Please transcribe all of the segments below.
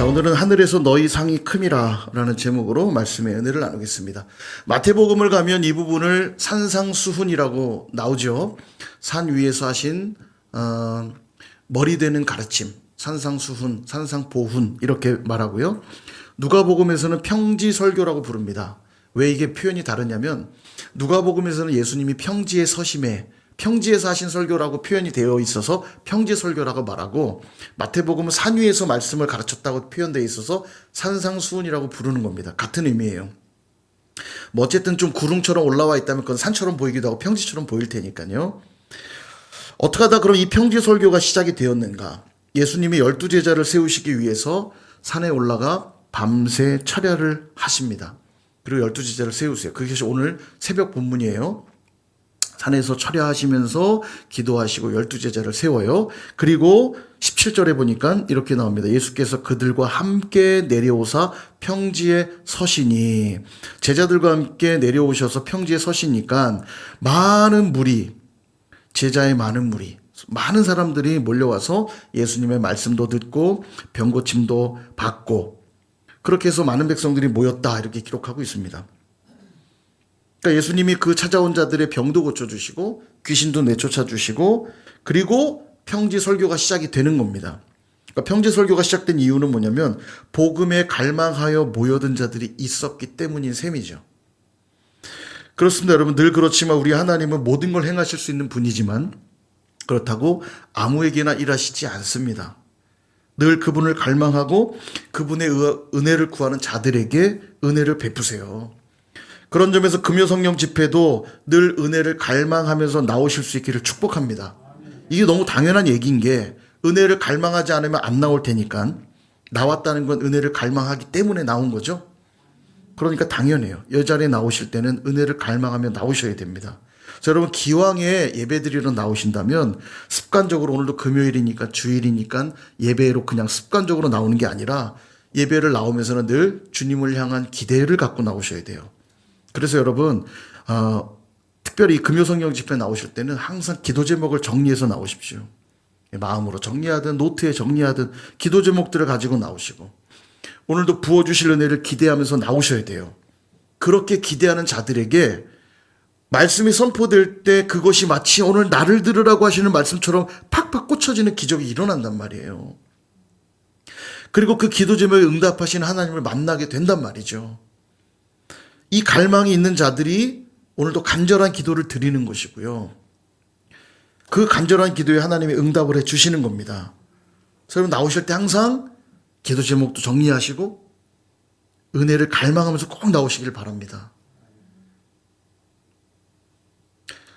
오늘은 하늘에서 너희 상이 큼이라 라는 제목으로 말씀의 은혜를 나누겠습니다. 마태복음을 가면 이 부분을 산상수훈이라고 나오죠. 산 위에서 하신 머리 되는 가르침, 산상수훈, 산상보훈 이렇게 말하고요. 누가복음에서는 평지설교라고 부릅니다. 왜 이게 표현이 다르냐면 누가복음에서는 예수님이 평지에 서심해 평지에서 하신 설교라고 표현이 되어 있어서 평지설교라고 말하고, 마태복음은 산 위에서 말씀을 가르쳤다고 표현되어 있어서 산상수훈이라고 부르는 겁니다. 같은 의미예요. 뭐 어쨌든 좀 구름처럼 올라와 있다면 그건 산처럼 보이기도 하고 평지처럼 보일 테니까요. 어떻게 하다 그럼 이 평지설교가 시작이 되었는가? 예수님이 12제자를 세우시기 위해서 산에 올라가 밤새 철야를 하십니다. 그리고 12제자를 세우세요. 그것이 오늘 새벽 본문이에요. 산에서 철야하시면서 기도하시고 12제자를 세워요. 그리고 17절에 보니까 이렇게 나옵니다. 예수께서 그들과 함께 내려오사 평지에 서시니, 제자들과 함께 내려오셔서 평지에 서시니까 많은 무리, 제자의 많은 무리, 많은 사람들이 몰려와서 예수님의 말씀도 듣고 병고침도 받고, 그렇게 해서 많은 백성들이 모였다 이렇게 기록하고 있습니다. 그러니까 예수님이 그 찾아온 자들의 병도 고쳐주시고 귀신도 내쫓아주시고, 그리고 평지 설교가 시작이 되는 겁니다. 그러니까 평지 설교가 시작된 이유는 뭐냐면 복음에 갈망하여 모여든 자들이 있었기 때문인 셈이죠. 그렇습니다. 여러분, 늘 그렇지만 우리 하나님은 모든 걸 행하실 수 있는 분이지만 그렇다고 아무에게나 일하시지 않습니다. 늘 그분을 갈망하고 그분의 은혜를 구하는 자들에게 은혜를 베푸세요. 그런 점에서 금요성령 집회도 늘 은혜를 갈망하면서 나오실 수 있기를 축복합니다. 이게 너무 당연한 얘기인 게, 은혜를 갈망하지 않으면 안 나올 테니까, 나왔다는 건 은혜를 갈망하기 때문에 나온 거죠. 그러니까 당연해요. 이 자리에 나오실 때는 은혜를 갈망하며 나오셔야 됩니다. 그래서 여러분, 기왕에 예배드리러 나오신다면 습관적으로 오늘도 금요일이니까 주일이니까 예배로 그냥 습관적으로 나오는 게 아니라 예배를 나오면서는 늘 주님을 향한 기대를 갖고 나오셔야 돼요. 그래서 여러분, 특별히 금요성령 집회 나오실 때는 항상 기도 제목을 정리해서 나오십시오. 마음으로 정리하든 노트에 정리하든 기도 제목들을 가지고 나오시고, 오늘도 부어주실 은혜를 기대하면서 나오셔야 돼요. 그렇게 기대하는 자들에게 말씀이 선포될 때 그것이 마치 오늘 나를 들으라고 하시는 말씀처럼 팍팍 꽂혀지는 기적이 일어난단 말이에요. 그리고 그 기도 제목에 응답하시는 하나님을 만나게 된단 말이죠. 이 갈망이 있는 자들이 오늘도 간절한 기도를 드리는 것이고요. 그 간절한 기도에 하나님이 응답을 해주시는 겁니다. 그래서 여러분, 나오실 때 항상 기도 제목도 정리하시고 은혜를 갈망하면서 꼭 나오시길 바랍니다.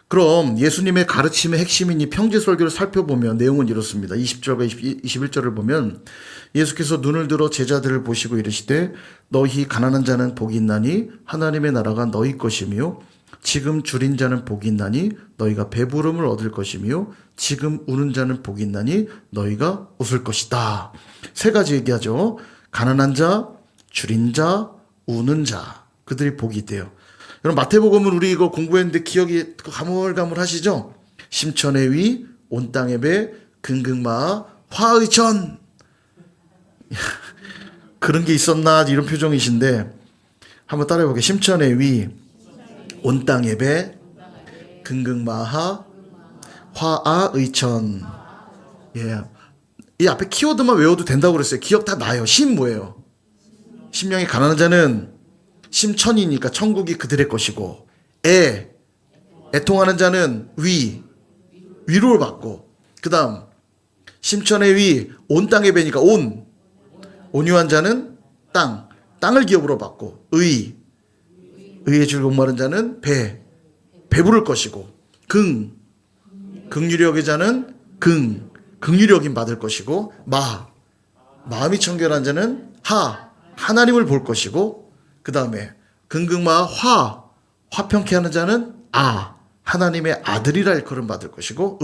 그럼 예수님의 가르침의 핵심인 이 평지설교를 살펴보면 내용은 이렇습니다. 20절과 21절을 보면 예수께서 눈을 들어 제자들을 보시고 이르시되 너희 가난한 자는 복이 있나니 하나님의 나라가 너희 것이며, 지금 줄인 자는 복이 있나니 너희가 배부름을 얻을 것이며, 지금 우는 자는 복이 있나니 너희가 웃을 것이다. 세 가지 얘기하죠. 가난한 자, 줄인 자, 우는 자, 그들이 복이 있대요. 여러분, 마태복음은 우리 이거 공부했는데 기억이 가물가물하시죠? 심천의 위, 온 땅의 배, 긍긍마하, 화의천. 그런 게 있었나 이런 표정이신데 한번 따라해볼게요. 심천의 위, 온 땅의 배, 긍긍마하, 화아의천. 예, 이 앞에 키워드만 외워도 된다고 그랬어요. 기억 다 나요. 심 뭐예요? 심령이 가난한 자는 심천이니까 천국이 그들의 것이고, 애통하는 자는 위로를 받고, 그 다음 심천의 위, 온 땅의 배니까 온유한 자는 땅을 기업으로 받고, 의의 줄 목마른 자는 배부를 것이고, 긍휼히 여긴 자는 긍휼히 여김 받을 것이고, 마음이 청결한 자는 하나님을 볼 것이고, 그 다음에 긍긍마하, 화평케 하는 자는 하나님의 아들이라 일컬음 받을 것이고,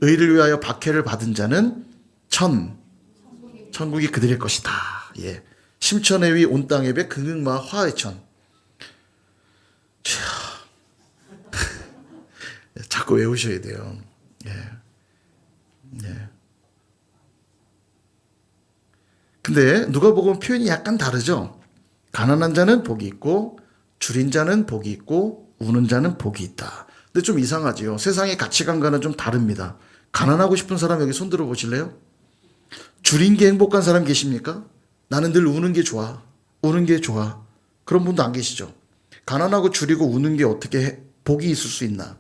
의를 위하여 박해를 받은 자는 천국이 그들의 것이다. 예. 심천의 위, 온 땅의 배, 긍긍마하, 화의천. 자꾸 외우셔야 돼요. 예. 예. 근데 누가복음 표현이 약간 다르죠. 가난한 자는 복이 있고 줄인 자는 복이 있고 우는 자는 복이 있다. 근데 좀 이상하지요. 세상의 가치관과는 좀 다릅니다. 가난하고 싶은 사람 여기 손 들어 보실래요? 줄인 게 행복한 사람 계십니까? 나는 늘 우는 게 좋아. 우는 게 좋아. 그런 분도 안 계시죠. 가난하고 줄이고 우는 게 어떻게 복이 있을 수 있나?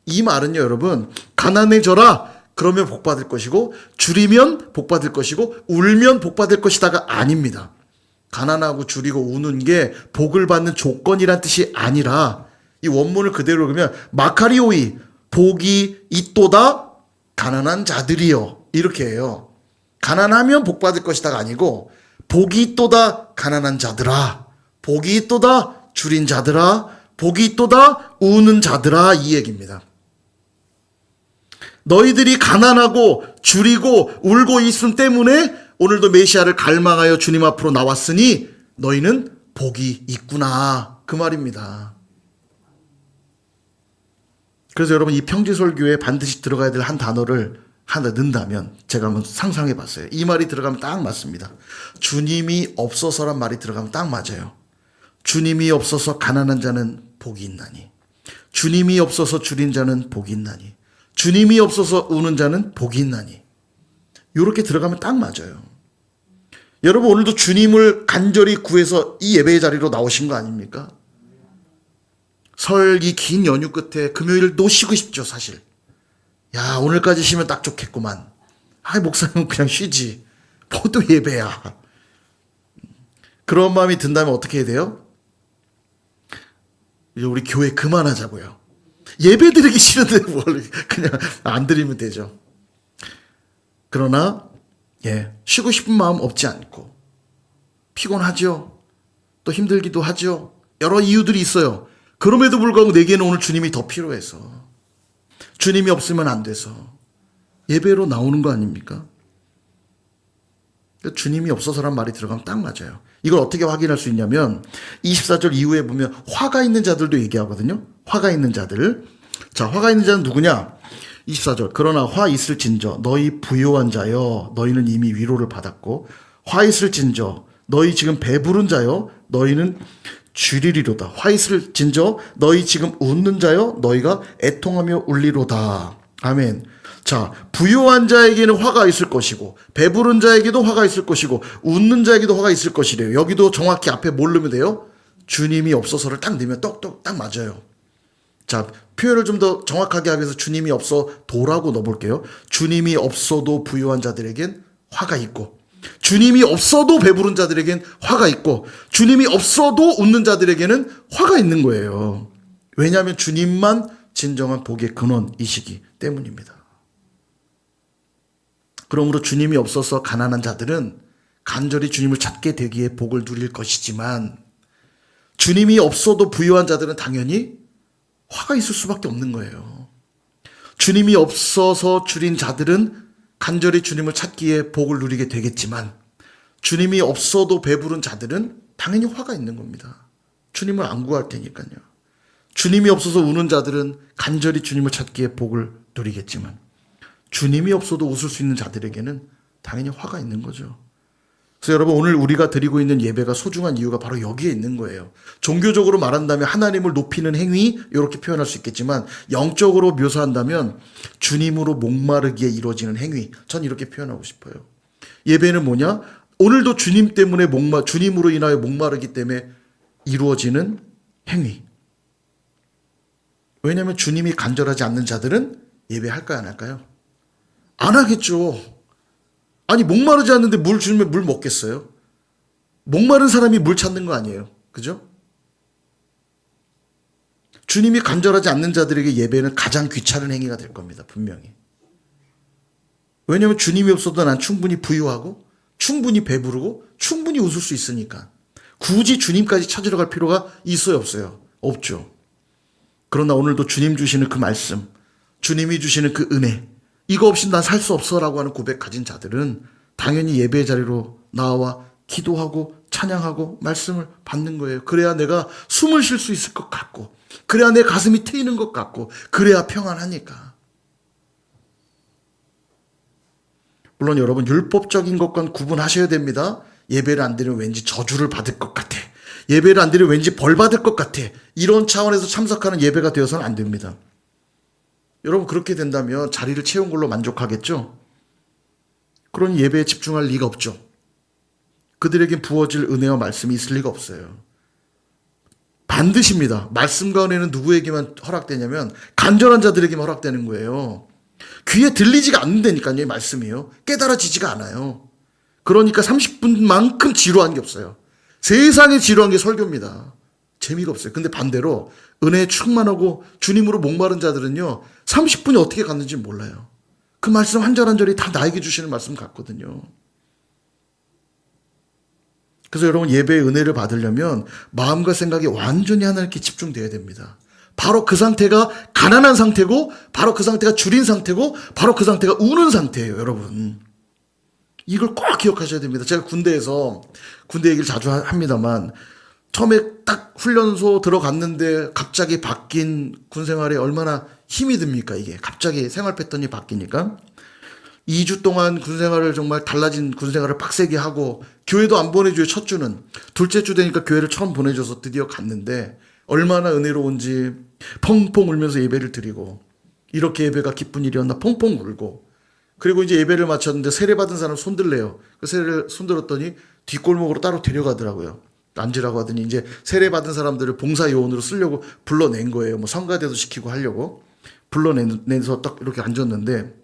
이 말은요, 여러분, 가난해져라. 그러면 복 받을 것이고, 줄이면 복 받을 것이고, 울면 복 받을 것이다가 아닙니다. 가난하고 줄이고 우는 게 복을 받는 조건이란 뜻이 아니라, 이 원문을 그대로 그러면 마카리오이 복이 있도다 가난한 자들이요, 이렇게 해요. 가난하면 복 받을 것이다가 아니고 복이 있도다 가난한 자들아, 복이 있도다 줄인 자들아, 복이 있도다 우는 자들아, 이 얘기입니다. 너희들이 가난하고 줄이고 울고 있음 때문에 오늘도 메시아를 갈망하여 주님 앞으로 나왔으니 너희는 복이 있구나, 그 말입니다. 그래서 여러분, 이 평지설교에 반드시 들어가야 될 한 단어를 하나 넣는다면, 제가 한번 상상해 봤어요. 이 말이 들어가면 딱 맞습니다. 주님이 없어서란 말이 들어가면 딱 맞아요. 주님이 없어서 가난한 자는 복이 있나니, 주님이 없어서 줄인 자는 복이 있나니, 주님이 없어서 우는 자는 복이 있나니, 이렇게 들어가면 딱 맞아요. 여러분, 오늘도 주님을 간절히 구해서 이 예배의 자리로 나오신 거 아닙니까? 설 이 긴 연휴 끝에 금요일을 놓으시고 싶죠, 사실. 야, 오늘까지 쉬면 딱 좋겠구만. 아, 목사님은 그냥 쉬지. 뭐또 예배야. 그런 마음이 든다면 어떻게 해야 돼요? 이제 우리 교회 그만하자고요. 예배 드리기 싫은데 뭘 그냥 안 드리면 되죠. 그러나 쉬고 싶은 마음 없지 않고, 피곤하죠. 또 힘들기도 하죠. 여러 이유들이 있어요. 그럼에도 불구하고 내게는 오늘 주님이 더 필요해서, 주님이 없으면 안 돼서 예배로 나오는 거 아닙니까? 주님이 없어서란 말이 들어가면 딱 맞아요. 이걸 어떻게 확인할 수 있냐면 24절 이후에 보면 화가 있는 자들도 얘기하거든요. 화가 있는 자들. 자, 화가 있는 자는 누구냐? 24절. 그러나 화 있을진저 너희 부요한 자여 너희는 이미 위로를 받았고, 화 있을진저 너희 지금 배부른 자여 너희는 줄이리로다. 화 있을진저 너희 지금 웃는 자여 너희가 애통하며 울리로다. 아멘. 자, 부유한 자에게는 화가 있을 것이고, 배부른 자에게도 화가 있을 것이고, 웃는 자에게도 화가 있을 것이래요. 여기도 정확히 앞에 뭘 넣으면 돼요? 주님이 없어서를 딱 넣으면 똑똑 딱 맞아요. 자, 표현을 좀 더 정확하게 하기 위해서 주님이 없어 도라고 넣어볼게요. 주님이 없어도 부유한 자들에겐 화가 있고, 주님이 없어도 배부른 자들에겐 화가 있고, 주님이 없어도 웃는 자들에게는 화가 있는 거예요. 왜냐하면 주님만 진정한 복의 근원이시기 때문입니다. 그러므로 주님이 없어서 가난한 자들은 간절히 주님을 찾게 되기에 복을 누릴 것이지만, 주님이 없어도 부유한 자들은 당연히 화가 있을 수밖에 없는 거예요. 주님이 없어서 줄인 자들은 간절히 주님을 찾기에 복을 누리게 되겠지만, 주님이 없어도 배부른 자들은 당연히 화가 있는 겁니다. 주님을 안 구할 테니까요. 주님이 없어서 우는 자들은 간절히 주님을 찾기에 복을 누리겠지만, 주님이 없어도 웃을 수 있는 자들에게는 당연히 화가 있는 거죠. 그래서 여러분, 오늘 우리가 드리고 있는 예배가 소중한 이유가 바로 여기에 있는 거예요. 종교적으로 말한다면 하나님을 높이는 행위, 이렇게 표현할 수 있겠지만, 영적으로 묘사한다면 주님으로 목마르기에 이루어지는 행위, 전 이렇게 표현하고 싶어요. 예배는 뭐냐? 오늘도 주님 때문에 주님으로 인하여 목마르기 때문에 이루어지는 행위. 왜냐하면 주님이 간절하지 않는 자들은 예배할까요, 안 할까요? 안 하겠죠. 아니, 목마르지 않는데 물 주면 물 먹겠어요? 목마른 사람이 물 찾는 거 아니에요. 그죠? 주님이 간절하지 않는 자들에게 예배는 가장 귀찮은 행위가 될 겁니다. 분명히. 왜냐하면 주님이 없어도 난 충분히 부유하고 충분히 배부르고 충분히 웃을 수 있으니까. 굳이 주님까지 찾으러 갈 필요가 있어요, 없어요? 없죠. 그러나 오늘도 주님 주시는 그 말씀, 주님이 주시는 그 은혜, 이거 없이 난 살 수 없어라고 하는 고백 가진 자들은 당연히 예배의 자리로 나와 기도하고 찬양하고 말씀을 받는 거예요. 그래야 내가 숨을 쉴 수 있을 것 같고, 그래야 내 가슴이 트이는 것 같고, 그래야 평안하니까. 물론 여러분, 율법적인 것과는 구분하셔야 됩니다. 예배를 안 드리면 왠지 저주를 받을 것 같아. 예배를 안 드리면 왠지 벌 받을 것 같아. 이런 차원에서 참석하는 예배가 되어서는 안 됩니다. 여러분 그렇게 된다면 자리를 채운 걸로 만족하겠죠? 그런 예배에 집중할 리가 없죠. 그들에게 부어질 은혜와 말씀이 있을 리가 없어요. 반드시입니다. 말씀과 은혜는 누구에게만 허락되냐면 간절한 자들에게만 허락되는 거예요. 귀에 들리지가 않는다니까요. 이 말씀이요. 깨달아지지가 않아요. 그러니까 30분만큼 지루한 게 없어요. 세상에 지루한 게 설교입니다. 재미가 없어요. 근데 반대로 은혜에 충만하고 주님으로 목마른 자들은요. 30분이 어떻게 갔는지 몰라요. 그 말씀 한 절 한 절이 다 나에게 주시는 말씀 같거든요. 그래서 여러분 예배의 은혜를 받으려면 마음과 생각이 완전히 하나님께 집중되어야 됩니다. 바로 그 상태가 가난한 상태고 바로 그 상태가 줄인 상태고 바로 그 상태가 우는 상태예요. 여러분. 이걸 꼭 기억하셔야 됩니다. 제가 군대에서 군대 얘기를 자주 합니다만 처음에 딱 훈련소 들어갔는데 갑자기 바뀐 군 생활에 얼마나 힘이 듭니까 이게. 갑자기 생활 패턴이 바뀌니까. 2주 동안 군 생활을 정말 달라진 군 생활을 빡세게 하고 교회도 안 보내줘요. 첫 주는. 둘째 주 되니까 교회를 처음 보내줘서 드디어 갔는데 얼마나 은혜로운지 펑펑 울면서 예배를 드리고 이렇게 예배가 기쁜 일이었나 펑펑 울고 그리고 이제 예배를 마쳤는데 세례 받은 사람 손들래요. 그 세례를 손들었더니 뒷골목으로 따로 데려가더라고요. 앉으라고 하더니 이제 세례 받은 사람들을 봉사 요원으로 쓰려고 불러낸 거예요. 뭐 성가대도 시키고 하려고 불러내서 딱 이렇게 앉았는데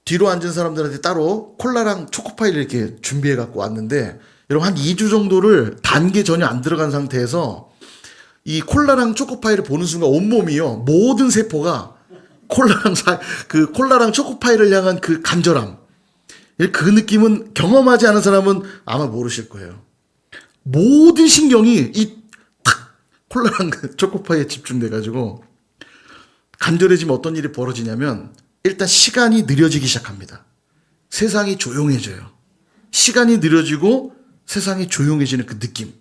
뒤로 앉은 사람들한테 따로 콜라랑 초코파이를 이렇게 준비해 갖고 왔는데 여러분 한 2주 정도를 단 게 전혀 안 들어간 상태에서 이 콜라랑 초코파이를 보는 순간 온몸이요 모든 세포가 콜라랑 초코파이를 향한 그 간절함 그 느낌은 경험하지 않은 사람은 아마 모르실 거예요. 모든 신경이 이 탁 콜라랑 그 초코파이에 집중돼 가지고 간절해지면 어떤 일이 벌어지냐면 일단 시간이 느려지기 시작합니다. 세상이 조용해져요. 시간이 느려지고 세상이 조용해지는 그 느낌.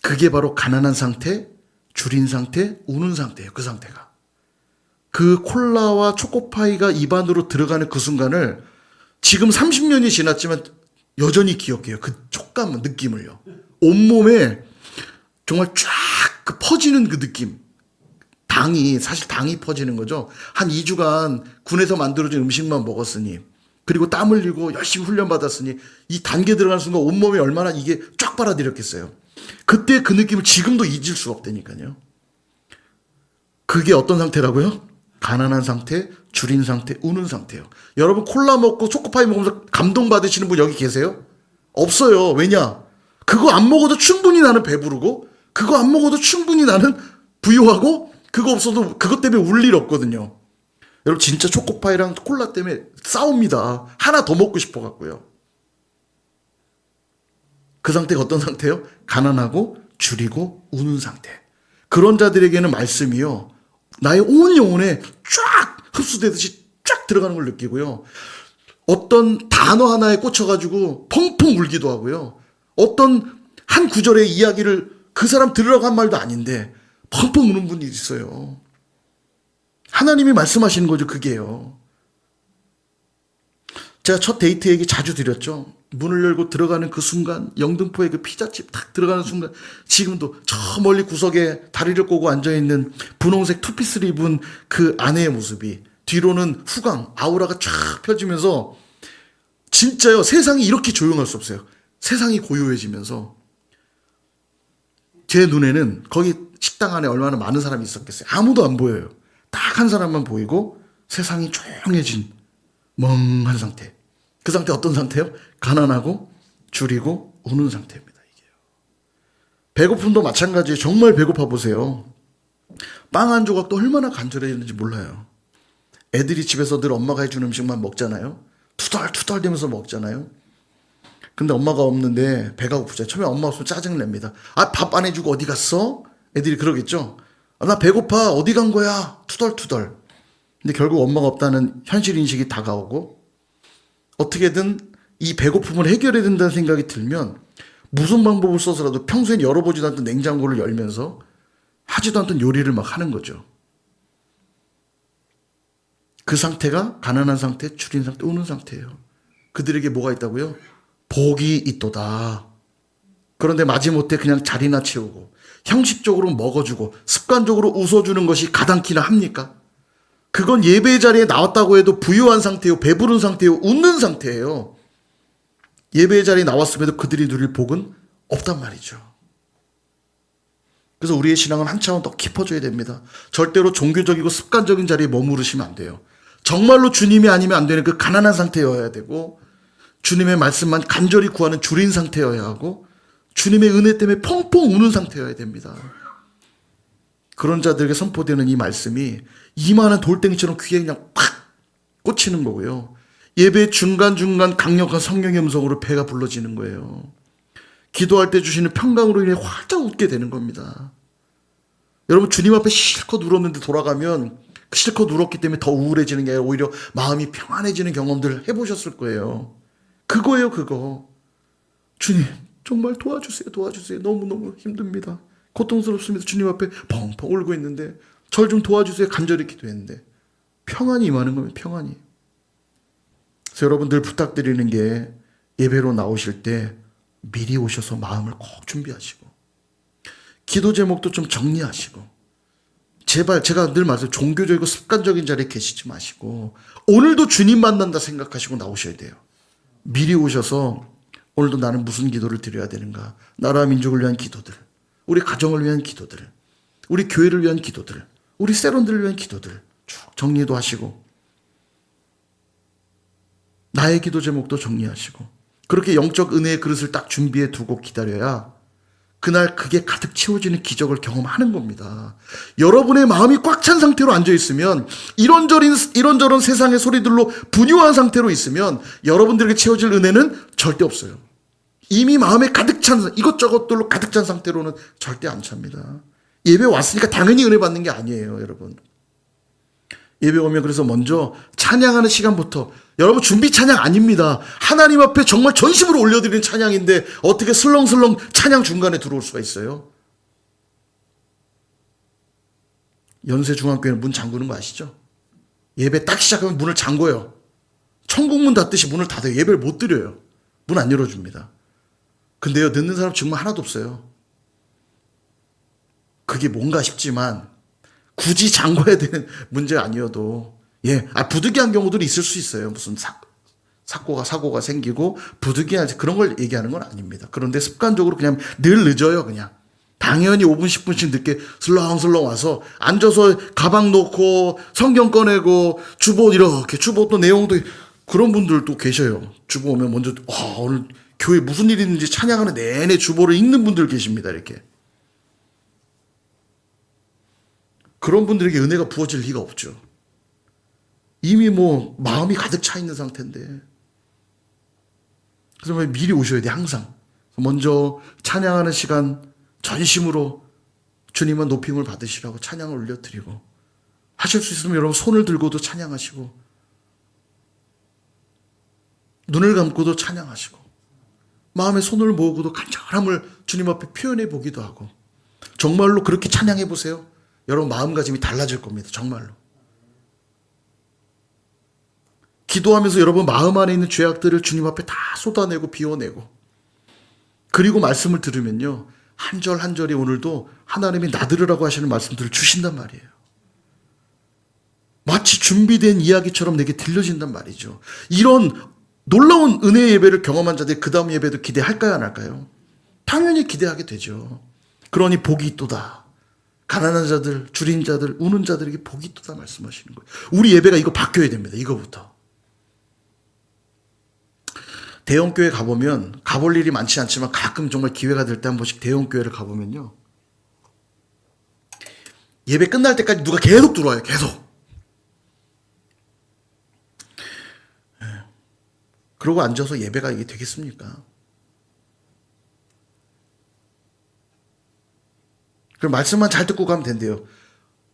그게 바로 가난한 상태, 줄인 상태, 우는 상태예요. 그 상태가. 그 콜라와 초코파이가 입안으로 들어가는 그 순간을 지금 30년이 지났지만 여전히 기억해요. 그 촉감, 느낌을요. 온몸에 정말 쫙 그 퍼지는 그 느낌. 사실 당이 퍼지는 거죠. 한 2주간 군에서 만들어진 음식만 먹었으니, 그리고 땀 흘리고 열심히 훈련받았으니, 이 단계 들어가는 순간 온몸에 얼마나 이게 쫙 빨아들였겠어요. 그때 그 느낌을 지금도 잊을 수가 없다니까요. 그게 어떤 상태라고요? 가난한 상태, 줄인 상태, 우는 상태예요. 여러분 콜라 먹고 초코파이 먹으면서 감동받으시는 분 여기 계세요? 없어요. 왜냐? 그거 안 먹어도 충분히 나는 배부르고, 그거 안 먹어도 충분히 나는 부유하고, 그거 없어도 그것 때문에 울 일 없거든요. 여러분 진짜 초코파이랑 콜라 때문에 싸웁니다. 하나 더 먹고 싶어 갖고요. 그 상태가 어떤 상태예요? 가난하고 줄이고 우는 상태. 그런 자들에게는 말씀이요. 나의 온 영혼에 쫙 흡수되듯이 쫙 들어가는 걸 느끼고요. 어떤 단어 하나에 꽂혀가지고 펑펑 울기도 하고요. 어떤 한 구절의 이야기를 그 사람 들으라고 한 말도 아닌데 펑펑 우는 분이 있어요. 하나님이 말씀하시는 거죠. 그게요. 제가 첫 데이트 얘기 자주 드렸죠. 문을 열고 들어가는 그 순간, 영등포에 그 피자집 딱 들어가는 순간, 지금도 저 멀리 구석에 다리를 꼬고 앉아있는 분홍색 투피스를 입은 그 아내의 모습이, 뒤로는 후광, 아우라가 쫙 펴지면서, 진짜요, 세상이 이렇게 조용할 수 없어요. 세상이 고요해지면서, 제 눈에는 거기 식당 안에 얼마나 많은 사람이 있었겠어요. 아무도 안 보여요. 딱 한 사람만 보이고 세상이 조용해진 멍한 상태. 그 상태 어떤 상태요? 가난하고 줄이고 우는 상태입니다. 이게요. 배고픔도 마찬가지예요. 정말 배고파 보세요. 빵 한 조각도 얼마나 간절해지는지 몰라요. 애들이 집에서 늘 엄마가 해주는 음식만 먹잖아요. 투덜투덜 대면서 먹잖아요. 근데 엄마가 없는데 배가 고프잖아요. 처음에 엄마 없으면 짜증냅니다. 아, 밥 안 해주고 어디 갔어? 애들이 그러겠죠. 아, 나 배고파. 어디 간 거야? 투덜투덜. 근데 결국 엄마가 없다는 현실 인식이 다가오고 어떻게든 이 배고픔을 해결해야 된다는 생각이 들면 무슨 방법을 써서라도 평소엔 열어보지도 않던 냉장고를 열면서 하지도 않던 요리를 막 하는 거죠. 그 상태가 가난한 상태, 줄인 상태, 우는 상태예요. 그들에게 뭐가 있다고요? 복이 있도다. 그런데 마지못해 그냥 자리나 채우고 형식적으로 먹어주고 습관적으로 웃어주는 것이 가당키나 합니까? 그건 예배 자리에 나왔다고 해도 부유한 상태요, 배부른 상태요, 웃는 상태예요. 예배 자리에 나왔음에도 그들이 누릴 복은 없단 말이죠. 그래서 우리의 신앙은 한 차원 더 깊어져야 됩니다. 절대로 종교적이고 습관적인 자리에 머무르시면 안 돼요. 정말로 주님이 아니면 안 되는 그 가난한 상태여야 되고, 주님의 말씀만 간절히 구하는 줄인 상태여야 하고, 주님의 은혜 때문에 펑펑 우는 상태여야 됩니다. 그런 자들에게 선포되는 이 말씀이 이만한 돌덩이처럼 귀에 그냥 팍 꽂히는 거고요. 예배 중간중간 강력한 성령의 음성으로 배가 불러지는 거예요. 기도할 때 주시는 평강으로 인해 활짝 웃게 되는 겁니다. 여러분, 주님 앞에 실컷 울었는데 돌아가면 실컷 울었기 때문에 더 우울해지는 게 아니라 오히려 마음이 평안해지는 경험들을 해보셨을 거예요. 그거예요, 그거. 주님, 정말 도와주세요, 도와주세요. 너무너무 힘듭니다. 고통스럽습니다. 주님 앞에 펑펑 울고 있는데 절 좀 도와주세요. 간절히 기도했는데 평안이 임하는 거면 평안이. 그래서 여러분 늘 부탁드리는 게 예배로 나오실 때 미리 오셔서 마음을 꼭 준비하시고 기도 제목도 좀 정리하시고 제발 제가 늘 말해요. 종교적이고 습관적인 자리에 계시지 마시고 오늘도 주님 만난다 생각하시고 나오셔야 돼요. 미리 오셔서 오늘도 나는 무슨 기도를 드려야 되는가. 나라 민족을 위한 기도들, 우리 가정을 위한 기도들, 우리 교회를 위한 기도들, 우리 세론들을 위한 기도들 쭉 정리도 하시고 나의 기도 제목도 정리하시고 그렇게 영적 은혜의 그릇을 딱 준비해 두고 기다려야 그날 그게 가득 채워지는 기적을 경험하는 겁니다. 여러분의 마음이 꽉 찬 상태로 앉아있으면 이런저런 세상의 소리들로 분유한 상태로 있으면 여러분들에게 채워질 은혜는 절대 없어요. 이미 마음에 가득 찬 이것저것들로 가득 찬 상태로는 절대 안 찹니다. 예배 왔으니까 당연히 은혜 받는 게 아니에요, 여러분. 예배 오면 그래서 먼저 찬양하는 시간부터 여러분 준비 찬양 아닙니다. 하나님 앞에 정말 전심으로 올려드리는 찬양인데 어떻게 슬렁슬렁 찬양 중간에 들어올 수가 있어요? 연세중앙교회는 문 잠그는 거 아시죠? 예배 딱 시작하면 문을 잠궈요. 천국문 닫듯이 문을 닫아요. 예배를 못 드려요. 문 안 열어줍니다. 근데요, 늦는 사람 정말 하나도 없어요. 그게 뭔가 싶지만 굳이 잠궈야 되는 문제가 아니어도 부득이한 경우들이 있을 수 있어요. 무슨 사고가 생기고 부득이한 그런 걸 얘기하는 건 아닙니다. 그런데 습관적으로 그냥 늘 늦어요. 그냥 당연히 5분 10분씩 늦게 슬렁슬렁 와서 앉아서 가방 놓고 성경 꺼내고 주보 이렇게 주보 또 내용도 그런 분들도 계셔요. 주보 오면 먼저 오늘 교회 무슨 일이 있는지 찬양하는 내내 주보를 읽는 분들 계십니다. 이렇게. 그런 분들에게 은혜가 부어질 리가 없죠. 이미 마음이 가득 차 있는 상태인데. 그래서 미리 오셔야 돼, 항상. 먼저 찬양하는 시간 전심으로 주님은 높임을 받으시라고 찬양을 올려드리고 하실 수 있으면 여러분 손을 들고도 찬양하시고 눈을 감고도 찬양하시고 마음에 손을 모으고도 간절함을 주님 앞에 표현해 보기도 하고 정말로 그렇게 찬양해 보세요. 여러분 마음가짐이 달라질 겁니다. 정말로. 기도하면서 여러분 마음 안에 있는 죄악들을 주님 앞에 다 쏟아내고 비워내고 그리고 말씀을 들으면요. 한 절 한 절이 오늘도 하나님이 나들으라고 하시는 말씀들을 주신단 말이에요. 마치 준비된 이야기처럼 내게 들려진단 말이죠. 이런 놀라운 은혜의 예배를 경험한 자들이 그 다음 예배도 기대할까요, 안 할까요? 당연히 기대하게 되죠. 그러니 복이 있도다. 가난한 자들, 줄인 자들, 우는 자들에게 복이 있도다 말씀하시는 거예요. 우리 예배가 이거 바뀌어야 됩니다. 이거부터. 대형교회 가보면 가볼 일이 많지 않지만 가끔 정말 기회가 될 때 한 번씩 대형교회를 가보면요. 예배 끝날 때까지 누가 계속 들어와요. 계속. 그러고 앉아서 예배가 이게 되겠습니까? 그럼 말씀만 잘 듣고 가면 된대요.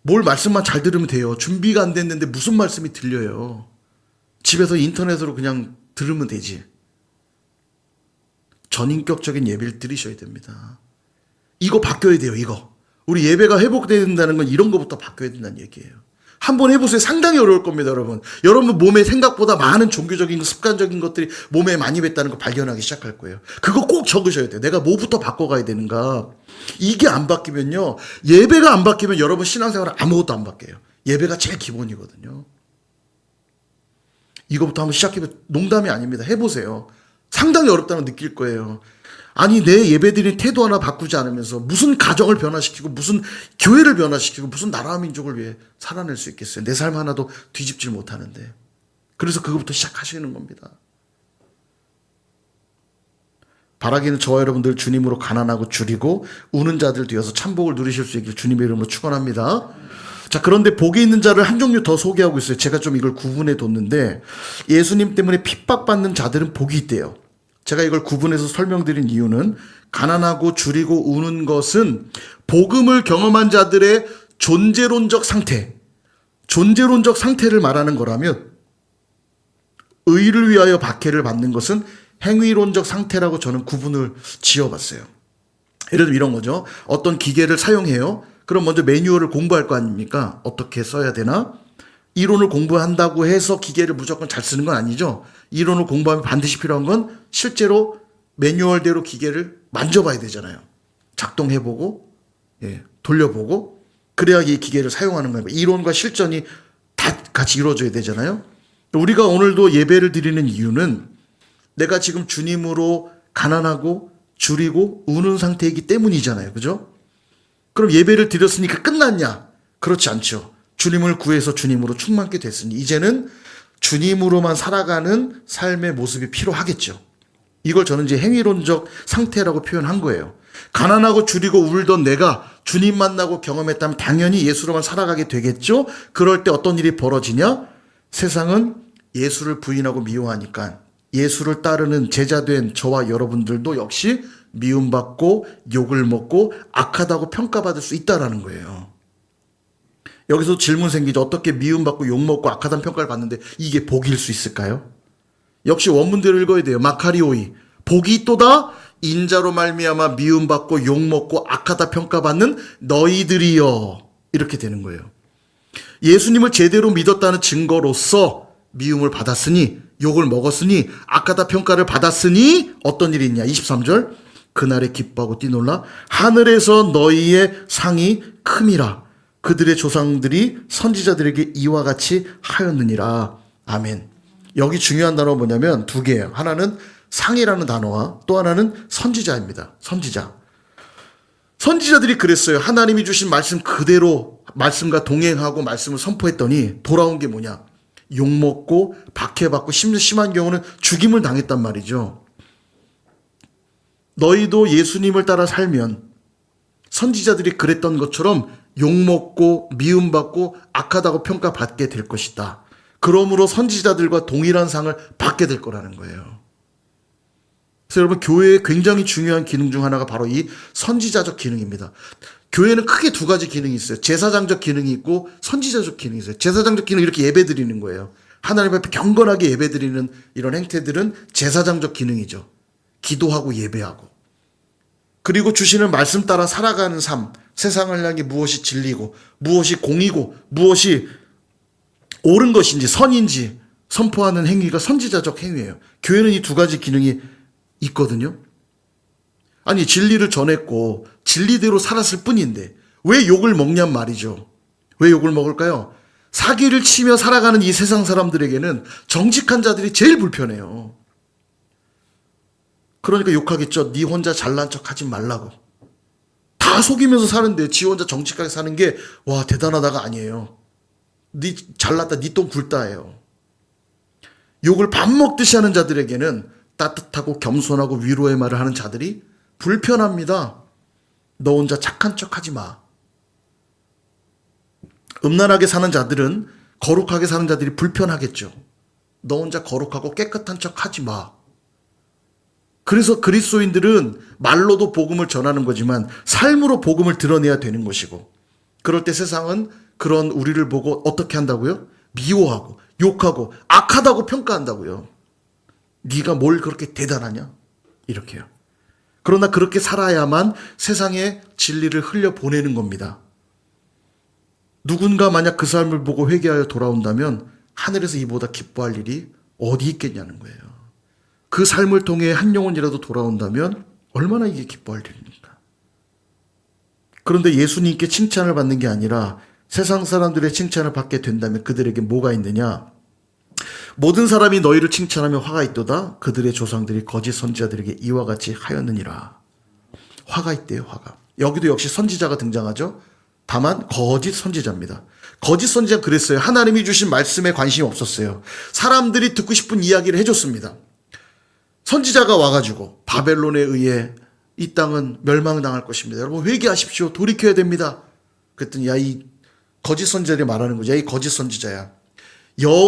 뭘 말씀만 잘 들으면 돼요. 준비가 안 됐는데 무슨 말씀이 들려요. 집에서 인터넷으로 그냥 들으면 되지. 전인격적인 예배를 드리셔야 됩니다. 이거 바뀌어야 돼요. 이거. 우리 예배가 회복돼야 된다는 건 이런 거부터 바뀌어야 된다는 얘기예요. 한번 해보세요. 상당히 어려울 겁니다, 여러분. 여러분 몸에 생각보다 많은 종교적인 습관적인 것들이 몸에 많이 뱉다는 걸 발견하기 시작할 거예요. 그거 꼭 적으셔야 돼요. 내가 뭐부터 바꿔가야 되는가. 이게 안 바뀌면요. 예배가 안 바뀌면 여러분 신앙생활은 아무것도 안 바뀌어요. 예배가 제일 기본이거든요. 이거부터 한번 시작해보세요. 농담이 아닙니다. 해보세요. 상당히 어렵다는 걸 느낄 거예요. 아니 내 예배드리는 태도 하나 바꾸지 않으면서 무슨 가정을 변화시키고 무슨 교회를 변화시키고 무슨 나라와 민족을 위해 살아낼 수 있겠어요. 내 삶 하나도 뒤집질 못하는데. 그래서 그거부터 시작하시는 겁니다. 바라기는 저와 여러분들 주님으로 가난하고 줄이고 우는 자들 되어서 참복을 누리실 수 있길 주님의 이름으로 축원합니다. 자, 그런데 복이 있는 자를 한 종류 더 소개하고 있어요. 제가 좀 이걸 구분해 뒀는데 예수님 때문에 핍박받는 자들은 복이 있대요. 제가 이걸 구분해서 설명드린 이유는 가난하고 줄이고 우는 것은 복음을 경험한 자들의 존재론적 상태를 말하는 거라면 의를 위하여 박해를 받는 것은 행위론적 상태라고 저는 구분을 지어봤어요. 예를 들면 이런 거죠. 어떤 기계를 사용해요. 그럼 먼저 매뉴얼을 공부할 거 아닙니까? 어떻게 써야 되나? 이론을 공부한다고 해서 기계를 무조건 잘 쓰는 건 아니죠. 이론을 공부하면 반드시 필요한 건 실제로 매뉴얼대로 기계를 만져봐야 되잖아요. 작동해보고, 돌려보고, 그래야 이 기계를 사용하는 거예요. 이론과 실전이 다 같이 이루어져야 되잖아요. 우리가 오늘도 예배를 드리는 이유는 내가 지금 주님으로 가난하고 줄이고 우는 상태이기 때문이잖아요. 그죠? 그럼 예배를 드렸으니까 끝났냐? 그렇지 않죠. 주님을 구해서 주님으로 충만케 됐으니 이제는 주님으로만 살아가는 삶의 모습이 필요하겠죠. 이걸 저는 이제 행위론적 상태라고 표현한 거예요. 가난하고 줄이고 울던 내가 주님 만나고 경험했다면 당연히 예수로만 살아가게 되겠죠. 그럴 때 어떤 일이 벌어지냐? 세상은 예수를 부인하고 미워하니까 예수를 따르는 제자된 저와 여러분들도 역시 미움받고 욕을 먹고 악하다고 평가받을 수 있다라는 거예요. 여기서 질문 생기죠. 어떻게 미움받고 욕먹고 악하다는 평가를 받는데 이게 복일 수 있을까요? 역시 원문대로 읽어야 돼요. 마카리오이. 복이 있도다 인자로 말미암아 미움받고 욕먹고 악하다 평가받는 너희들이여. 이렇게 되는 거예요. 예수님을 제대로 믿었다는 증거로서 미움을 받았으니 욕을 먹었으니 악하다 평가를 받았으니 어떤 일이 있냐. 23절. 그날에 기뻐하고 뛰놀라 하늘에서 너희의 상이 큼이라. 그들의 조상들이 선지자들에게 이와 같이 하였느니라. 아멘. 여기 중요한 단어가 뭐냐면 두 개예요. 하나는 상이라는 단어와 또 하나는 선지자입니다. 선지자들이 그랬어요. 하나님이 주신 말씀 그대로 말씀과 동행하고 말씀을 선포했더니 돌아온 게 뭐냐. 욕먹고 박해받고 심한 경우는 죽임을 당했단 말이죠. 너희도 예수님을 따라 살면 선지자들이 그랬던 것처럼 욕먹고 미움받고 악하다고 평가받게 될 것이다. 그러므로 선지자들과 동일한 상을 받게 될 거라는 거예요. 그래서 여러분 교회의 굉장히 중요한 기능 중 하나가 바로 이 선지자적 기능입니다. 교회는 크게 두 가지 기능이 있어요. 제사장적 기능이 있고 선지자적 기능이 있어요. 제사장적 기능은 이렇게 예배드리는 거예요. 하나님 앞에 경건하게 예배드리는 이런 행태들은 제사장적 기능이죠. 기도하고 예배하고. 그리고 주시는 말씀 따라 살아가는 삶, 세상을 향해 무엇이 진리고 무엇이 공이고 무엇이 옳은 것인지 선인지 선포하는 행위가 선지자적 행위예요. 교회는 이 두 가지 기능이 있거든요. 아니 진리를 전했고 진리대로 살았을 뿐인데 왜 욕을 먹냔 말이죠. 왜 욕을 먹을까요? 사기를 치며 살아가는 이 세상 사람들에게는 정직한 자들이 제일 불편해요. 그러니까 욕하겠죠. 네 혼자 잘난 척 하지 말라고. 다 속이면서 사는데 지 혼자 정직하게 사는 게 와 대단하다가 아니에요. 네 잘났다 네 똥 굵다예요. 욕을 밥 먹듯이 하는 자들에게는 따뜻하고 겸손하고 위로의 말을 하는 자들이 불편합니다. 너 혼자 착한 척 하지 마. 음란하게 사는 자들은 거룩하게 사는 자들이 불편하겠죠. 너 혼자 거룩하고 깨끗한 척 하지 마. 그래서 그리스도인들은 말로도 복음을 전하는 거지만 삶으로 복음을 드러내야 되는 것이고 그럴 때 세상은 그런 우리를 보고 어떻게 한다고요? 미워하고 욕하고 악하다고 평가한다고요. 네가 뭘 그렇게 대단하냐? 이렇게요. 그러나 그렇게 살아야만 세상에 진리를 흘려보내는 겁니다. 누군가 만약 그 삶을 보고 회개하여 돌아온다면 하늘에서 이보다 기뻐할 일이 어디 있겠냐는 거예요. 그 삶을 통해 한 영혼이라도 돌아온다면 얼마나 이게 기뻐할 일입니까? 그런데 예수님께 칭찬을 받는 게 아니라 세상 사람들의 칭찬을 받게 된다면 그들에게 뭐가 있느냐? 모든 사람이 너희를 칭찬하며 화가 있도다. 그들의 조상들이 거짓 선지자들에게 이와 같이 하였느니라. 화가 있대요, 화가. 여기도 역시 선지자가 등장하죠. 다만 거짓 선지자입니다. 거짓 선지자는 그랬어요. 하나님이 주신 말씀에 관심이 없었어요. 사람들이 듣고 싶은 이야기를 해줬습니다. 선지자가 와가지고 바벨론에 의해 이 땅은 멸망당할 것입니다. 여러분 회개하십시오. 돌이켜야 됩니다. 그랬더니 야, 이 거짓 선지자들이 말하는 거죠. 야, 이 거짓 선지자야.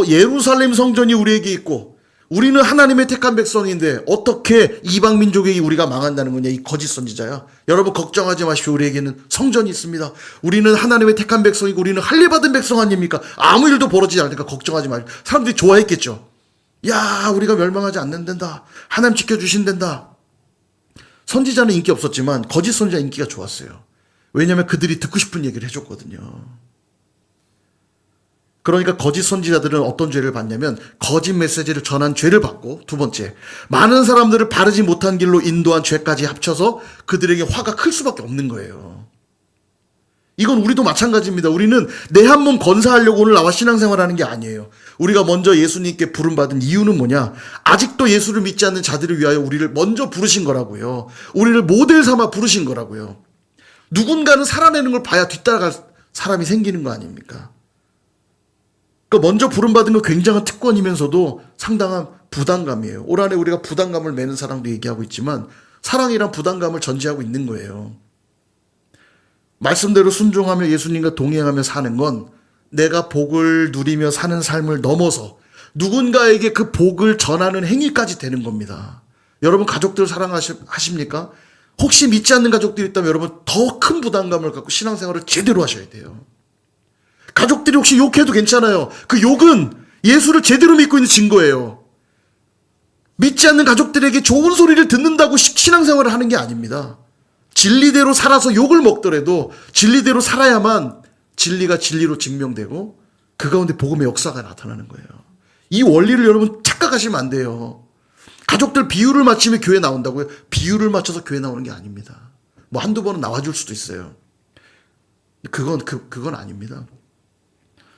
예루살렘 성전이 우리에게 있고 우리는 하나님의 택한 백성인데 어떻게 이방 민족에게 우리가 망한다는 거냐. 이 거짓 선지자야. 여러분 걱정하지 마십시오. 우리에게는 성전이 있습니다. 우리는 하나님의 택한 백성이고 우리는 할례 받은 백성 아닙니까? 아무 일도 벌어지지 않으니까 걱정하지 마십시오. 사람들이 좋아했겠죠. 야, 우리가 멸망하지 않는단다. 하나님 지켜주신단다. 선지자는 인기 없었지만 거짓 선지자 인기가 좋았어요. 왜냐하면 그들이 듣고 싶은 얘기를 해줬거든요. 그러니까 거짓 선지자들은 어떤 죄를 받냐면 거짓 메시지를 전한 죄를 받고, 두 번째, 많은 사람들을 바르지 못한 길로 인도한 죄까지 합쳐서 그들에게 화가 클 수밖에 없는 거예요. 이건 우리도 마찬가지입니다. 우리는 내 한 몸 건사하려고 오늘 나와 신앙생활하는 게 아니에요. 우리가 먼저 예수님께 부름받은 이유는 뭐냐? 아직도 예수를 믿지 않는 자들을 위하여 우리를 먼저 부르신 거라고요. 우리를 모델 삼아 부르신 거라고요. 누군가는 살아내는 걸 봐야 뒤따라갈 사람이 생기는 거 아닙니까? 그러니까 먼저 부름받은 건 굉장한 특권이면서도 상당한 부담감이에요. 올 한해 우리가 부담감을 매는 사랑도 얘기하고 있지만 사랑이란 부담감을 전제하고 있는 거예요. 말씀대로 순종하며 예수님과 동행하며 사는 건 내가 복을 누리며 사는 삶을 넘어서 누군가에게 그 복을 전하는 행위까지 되는 겁니다. 여러분 가족들 사랑하십니까? 혹시 믿지 않는 가족들이 있다면 여러분 더 큰 부담감을 갖고 신앙생활을 제대로 하셔야 돼요. 가족들이 혹시 욕해도 괜찮아요. 그 욕은 예수를 제대로 믿고 있는 증거예요. 믿지 않는 가족들에게 좋은 소리를 듣는다고 신앙생활을 하는 게 아닙니다. 진리대로 살아서 욕을 먹더라도 진리대로 살아야만 진리가 진리로 증명되고 그 가운데 복음의 역사가 나타나는 거예요. 이 원리를 여러분 착각하시면 안 돼요. 가족들 비유를 맞추면 교회 나온다고요? 비유를 맞춰서 교회 나오는 게 아닙니다. 뭐 한두 번은 나와줄 수도 있어요. 그건 아닙니다.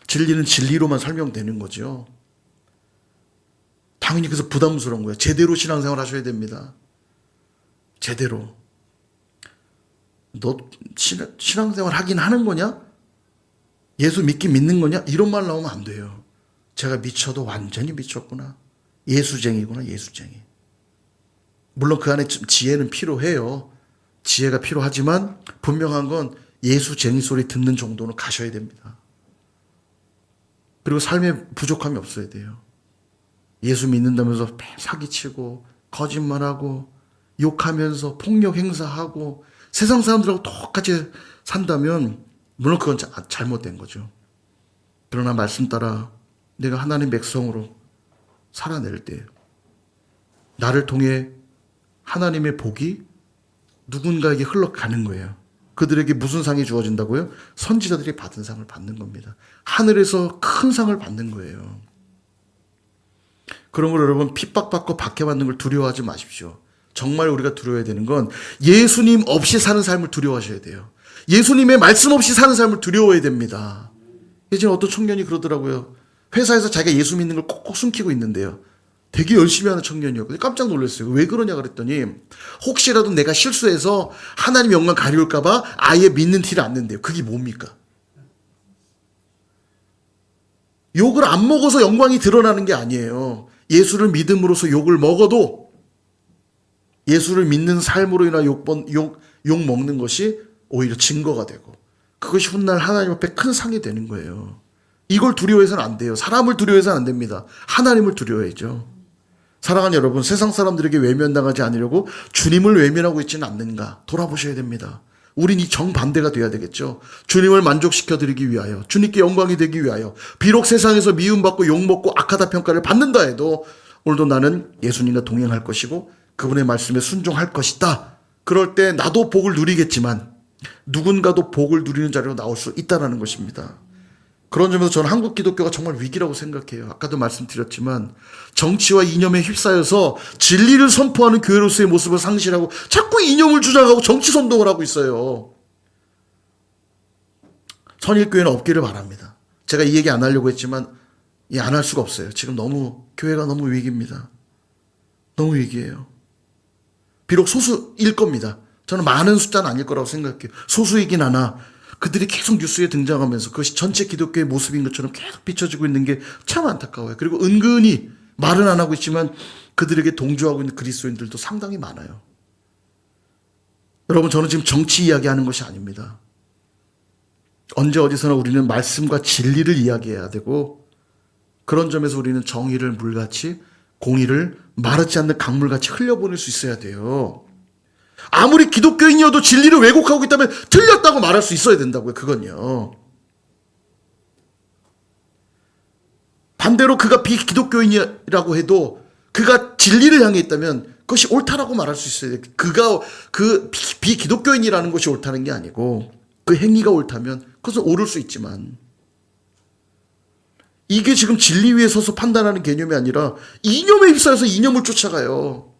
진리는 진리로만 설명되는 거죠. 당연히 그래서 부담스러운 거예요. 제대로 신앙생활 하셔야 됩니다. 제대로. 너 신앙생활 하긴 하는 거냐? 예수 믿긴 믿는 거냐? 이런 말 나오면 안 돼요. 제가 미쳐도 완전히 미쳤구나. 예수쟁이구나, 예수쟁이. 물론 그 안에 지혜는 필요해요. 지혜가 필요하지만 분명한 건 예수쟁이 소리 듣는 정도는 가셔야 됩니다. 그리고 삶에 부족함이 없어야 돼요. 예수 믿는다면서 사기치고 거짓말하고 욕하면서 폭력 행사하고 세상 사람들하고 똑같이 산다면 물론 그건 잘못된 거죠. 그러나 말씀 따라 내가 하나님 백성으로 살아낼 때 나를 통해 하나님의 복이 누군가에게 흘러가는 거예요. 그들에게 무슨 상이 주어진다고요? 선지자들이 받은 상을 받는 겁니다. 하늘에서 큰 상을 받는 거예요. 그러므로 여러분 핍박받고 박해받는 걸 두려워하지 마십시오. 정말 우리가 두려워해야 되는 건 예수님 없이 사는 삶을 두려워하셔야 돼요. 예수님의 말씀 없이 사는 삶을 두려워해야 됩니다. 예전에 어떤 청년이 그러더라고요. 회사에서 자기가 예수 믿는 걸 꼭꼭 숨기고 있는데요. 되게 열심히 하는 청년이었거든요. 깜짝 놀랐어요. 왜 그러냐 그랬더니 혹시라도 내가 실수해서 하나님 영광 가려울까 봐 아예 믿는 티를 안 낸대요. 그게 뭡니까? 욕을 안 먹어서 영광이 드러나는 게 아니에요. 예수를 믿음으로써 욕을 먹어도 예수를 믿는 삶으로 인한 욕 먹는 것이 오히려 증거가 되고 그것이 훗날 하나님 앞에 큰 상이 되는 거예요. 이걸 두려워해서는 안 돼요. 사람을 두려워해서는 안 됩니다. 하나님을 두려워해야죠. 사랑하는 여러분, 세상 사람들에게 외면당하지 않으려고 주님을 외면하고 있지는 않는가 돌아보셔야 됩니다. 우린 이 정반대가 돼야 되겠죠. 주님을 만족시켜드리기 위하여, 주님께 영광이 되기 위하여, 비록 세상에서 미움받고 욕먹고 악하다 평가를 받는다 해도 오늘도 나는 예수님과 동행할 것이고 그분의 말씀에 순종할 것이다. 그럴 때 나도 복을 누리겠지만 누군가도 복을 누리는 자리로 나올 수 있다는 것입니다. 그런 점에서 저는 한국 기독교가 정말 위기라고 생각해요. 아까도 말씀드렸지만 정치와 이념에 휩싸여서 진리를 선포하는 교회로서의 모습을 상실하고 자꾸 이념을 주장하고 정치 선동을 하고 있어요. 선일교회는 없기를 바랍니다. 제가 이 얘기 안 하려고 했지만 안 할 수가 없어요. 지금 교회가 너무 위기입니다. 너무 위기예요. 비록 소수일 겁니다. 저는 많은 숫자는 아닐 거라고 생각해요. 소수이긴 하나 그들이 계속 뉴스에 등장하면서 그것이 전체 기독교의 모습인 것처럼 계속 비춰지고 있는 게 참 안타까워요. 그리고 은근히 말은 안 하고 있지만 그들에게 동조하고 있는 그리스도인들도 상당히 많아요. 여러분, 저는 지금 정치 이야기하는 것이 아닙니다. 언제 어디서나 우리는 말씀과 진리를 이야기해야 되고, 그런 점에서 우리는 정의를 물같이, 공의를 마르지 않는 강물같이 흘려보낼 수 있어야 돼요. 아무리 기독교인이어도 진리를 왜곡하고 있다면 틀렸다고 말할 수 있어야 된다고요. 그건요. 반대로 그가 비기독교인이라고 해도 그가 진리를 향해 있다면 그것이 옳다라고 말할 수 있어야 돼요. 그 비기독교인이라는 것이 옳다는 게 아니고 그 행위가 옳다면 그것은 옳을 수 있지만, 이게 지금 진리 위에 서서 판단하는 개념이 아니라 이념에 휩싸여서 이념을 쫓아가요.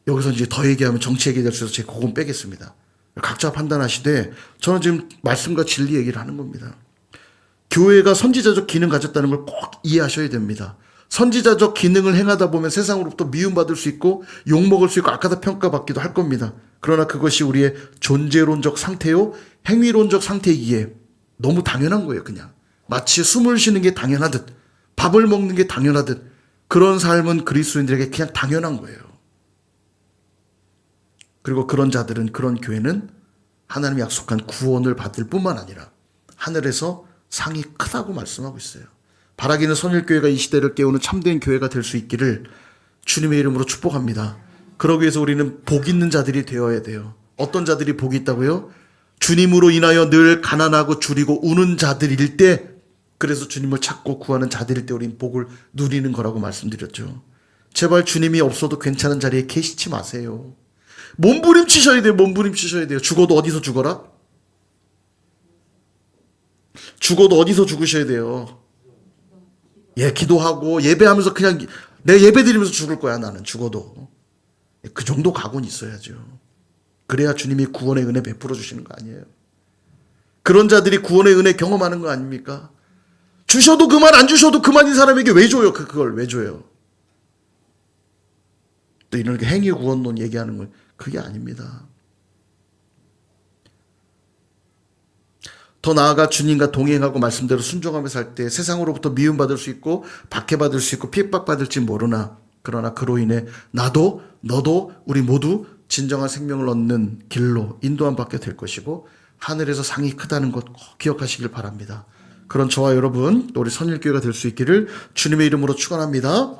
여기서 이제 더 얘기하면 정치 얘기 될 수 있어서 제가 그건 빼겠습니다. 각자 판단하시되 저는 지금 말씀과 진리 얘기를 하는 겁니다. 교회가 선지자적 기능 가졌다는 걸 꼭 이해하셔야 됩니다. 선지자적 기능을 행하다 보면 세상으로부터 미움받을 수 있고 욕먹을 수 있고 악하다 평가받기도 할 겁니다. 그러나 그것이 우리의 존재론적 상태요 행위론적 상태이기에 너무 당연한 거예요. 그냥 마치 숨을 쉬는 게 당연하듯 밥을 먹는 게 당연하듯 그런 삶은 그리스도인들에게 그냥 당연한 거예요. 그리고 그런 자들은, 그런 교회는 하나님이 약속한 구원을 받을 뿐만 아니라 하늘에서 상이 크다고 말씀하고 있어요. 바라기는 선일교회가 이 시대를 깨우는 참된 교회가 될 수 있기를 주님의 이름으로 축복합니다. 그러기 위해서 우리는 복 있는 자들이 되어야 돼요. 어떤 자들이 복이 있다고요? 주님으로 인하여 늘 가난하고 줄이고 우는 자들일 때, 그래서 주님을 찾고 구하는 자들일 때 우린 복을 누리는 거라고 말씀드렸죠. 제발 주님이 없어도 괜찮은 자리에 계시지 마세요. 몸부림치셔야 돼요. 몸부림치셔야 돼요. 죽어도 어디서 죽어라? 죽어도 어디서 죽으셔야 돼요? 기도하고 예배하면서 그냥 내 예배 드리면서 죽을 거야. 나는 죽어도. 그 정도 각오는 있어야죠. 그래야 주님이 구원의 은혜 베풀어 주시는 거 아니에요. 그런 자들이 구원의 은혜 경험하는 거 아닙니까? 주셔도 그만, 안 주셔도 그만인 사람에게 왜 줘요? 그걸 왜 줘요? 또 이런 행위 구원론 얘기하는 건 그게 아닙니다. 더 나아가 주님과 동행하고 말씀대로 순종하며 살 때 세상으로부터 미움받을 수 있고 박해받을 수 있고 핍박받을지 모르나, 그러나 그로 인해 나도 너도 우리 모두 진정한 생명을 얻는 길로 인도함 받게 될 것이고 하늘에서 상이 크다는 것 꼭 기억하시길 바랍니다. 그런 저와 여러분, 또 우리 선일교회가 될 수 있기를 주님의 이름으로 축원합니다.